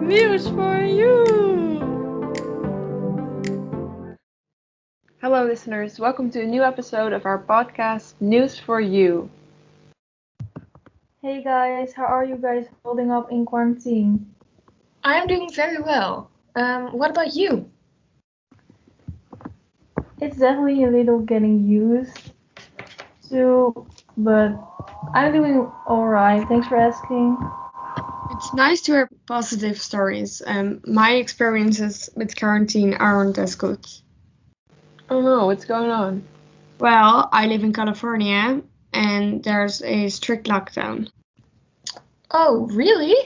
News for you! Hello, listeners. Welcome to a new episode of our podcast, News for You. Hey guys, how are you guys holding up in quarantine? I'm doing very well. What about you? It's definitely a little getting used to, but I'm doing alright. Thanks for asking. It's nice to hear positive stories. My experiences with quarantine aren't as good. Oh no, what's going on? Well, I live in California and there's a strict lockdown. Oh, really?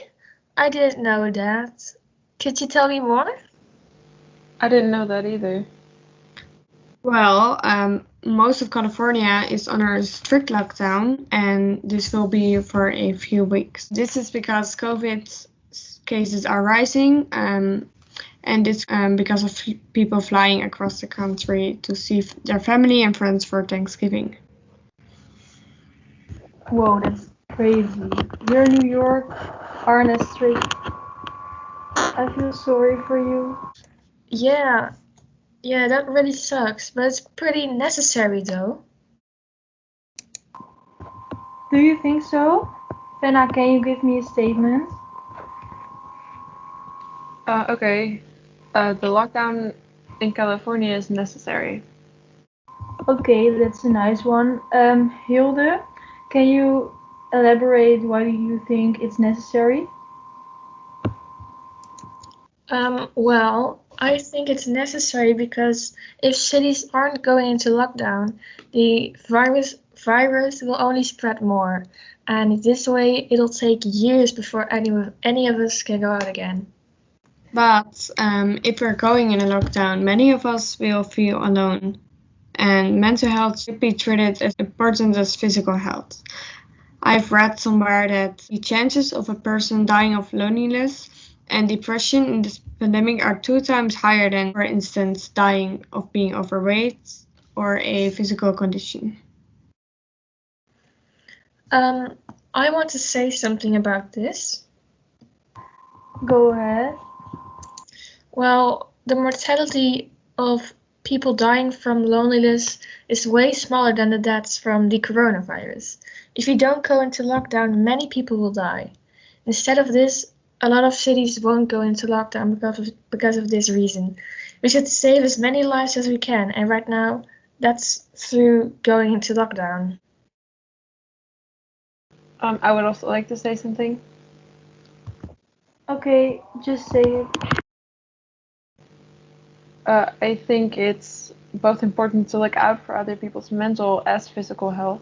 I didn't know that. Could you tell me more? I didn't know that either. Well, most of California is under a strict lockdown and this will be for a few weeks. This is because COVID cases are rising and it's because of people flying across the country to see their family and friends for Thanksgiving. Whoa, that's crazy. You're in New York, aren't as strict. I feel sorry for you. Yeah, that really sucks, but it's pretty necessary though. Do you think so? Fenna, can you give me a statement? Okay. The lockdown in California is necessary. Okay, that's a nice one. Hilde, can you elaborate why you think it's necessary? Well, I think it's necessary because if cities aren't going into lockdown, the virus will only spread more, and this way it'll take years before any of us can go out again. But if we're going in a lockdown, many of us will feel alone. And mental health should be treated as important as physical health. I've read somewhere that the chances of a person dying of loneliness and depression in this pandemic are 2 times higher than, for instance, dying of being overweight or a physical condition. I want to say something about this. Go ahead. Well, the mortality of people dying from loneliness is way smaller than the deaths from the coronavirus. If we don't go into lockdown, many people will die. Instead of this, a lot of cities won't go into lockdown because of this reason. We should save as many lives as we can, and right now, that's through going into lockdown. I would also like to say something. Okay, just say it. I think it's both important to look out for other people's mental as physical health.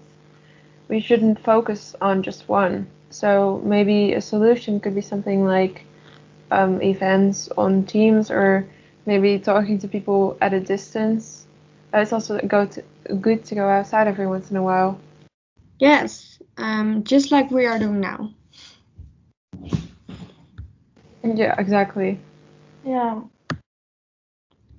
We shouldn't focus on just one. So maybe a solution could be something like events on Teams or maybe talking to people at a distance. It's also good to go outside every once in a while. Yes, just like we are doing now. Yeah, exactly. Yeah.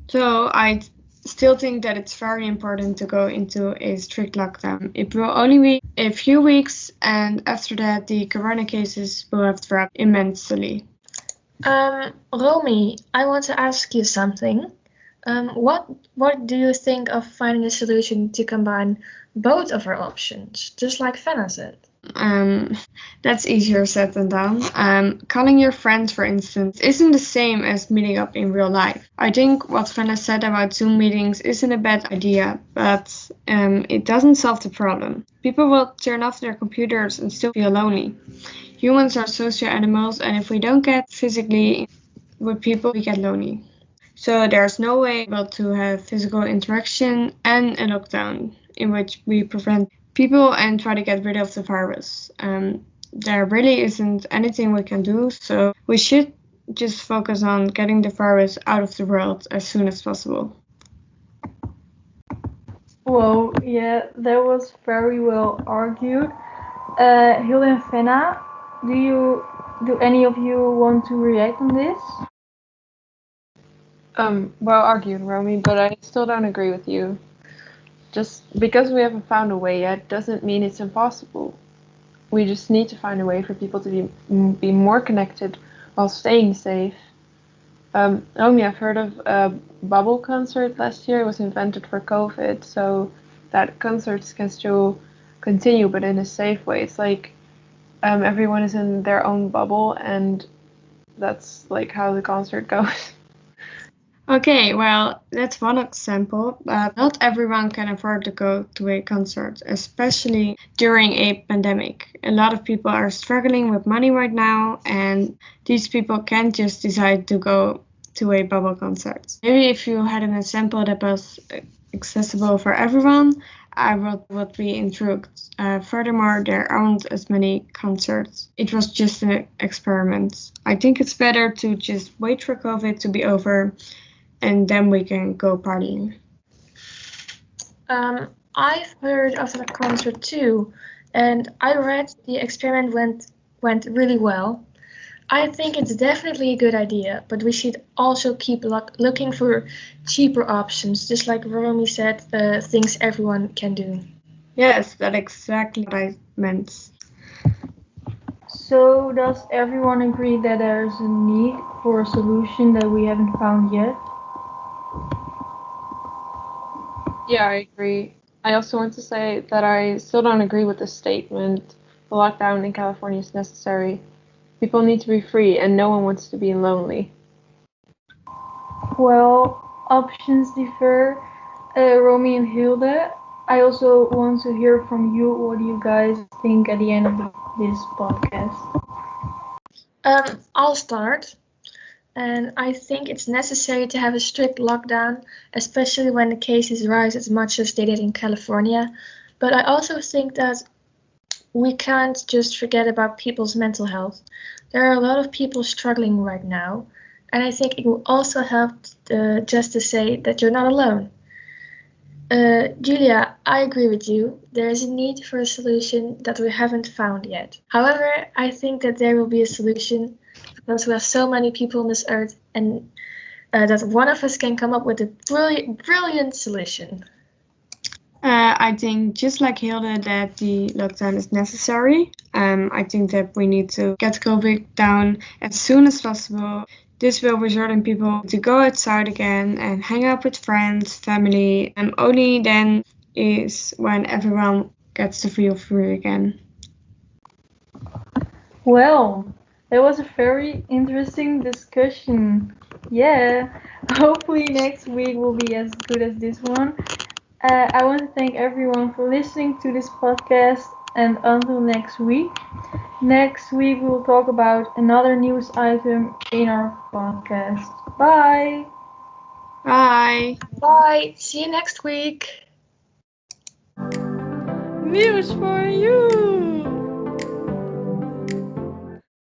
So I still think that it's very important to go into a strict lockdown. It will only be a few weeks, and after that, the corona cases will have dropped immensely. Romy, I want to ask you something. What do you think of finding a solution to combine both of our options, just like Fenna said? That's easier said than done. Calling your friends, for instance, isn't the same as meeting up in real life. I think what Fenna said about Zoom meetings isn't a bad idea, but it doesn't solve the problem. People will turn off their computers and still feel lonely. Humans are social animals, and if we don't get physically with people, we get lonely. So there's no way to have physical interaction and a lockdown in which we prevent people and try to get rid of the virus. There really isn't anything we can do, so we should just focus on getting the virus out of the world as soon as possible. Whoa, yeah, that was very well argued. Hilde and Fenna, do any of you want to react on this? Well argued, Romy, but I still don't agree with you. Just because we haven't found a way yet doesn't mean it's impossible. We just need to find a way for people to be more connected while staying safe. Naomi, I've heard of a bubble concert last year. It was invented for COVID, so that concerts can still continue, but in a safe way. It's like everyone is in their own bubble, and that's like how the concert goes. Okay, well, that's one example, but not everyone can afford to go to a concert, especially during a pandemic. A lot of people are struggling with money right now, and these people can't just decide to go to a bubble concert. Maybe if you had an example that was accessible for everyone, I would be intrigued. Furthermore, there aren't as many concerts. It was just an experiment. I think it's better to just wait for COVID to be over and then we can go partying. I've heard of that concert too, and I read the experiment went really well. I think it's definitely a good idea, but we should also keep looking for cheaper options, just like Romy said, things everyone can do. Yes, that's exactly what I meant. So does everyone agree that there's a need for a solution that we haven't found yet? Yeah, I agree. I also want to say that I still don't agree with the statement. The lockdown in California is necessary. People need to be free, and no one wants to be lonely. Well, options differ. Romy and Hilde, I also want to hear from you. What do you guys think at the end of this podcast? I'll start. And I think it's necessary to have a strict lockdown, especially when the cases rise as much as they did in California. But I also think that we can't just forget about people's mental health. There are a lot of people struggling right now, and I think it will also help just to say that you're not alone. Julia, I agree with you. There is a need for a solution that we haven't found yet. However, I think that there will be a solution because we have so many people on this earth, and that one of us can come up with a brilliant solution. I think, just like Hilde, that the lockdown is necessary. I think that we need to get COVID down as soon as possible. This will result in people to go outside again and hang out with friends, family, and only then is when everyone gets to feel free again. Well, that was a very interesting discussion. Yeah, hopefully next week will be as good as this one. I want to thank everyone for listening to this podcast, and until next week. Next week we will talk about another news item in our podcast. Bye! Bye! Bye! See you next week! News for you!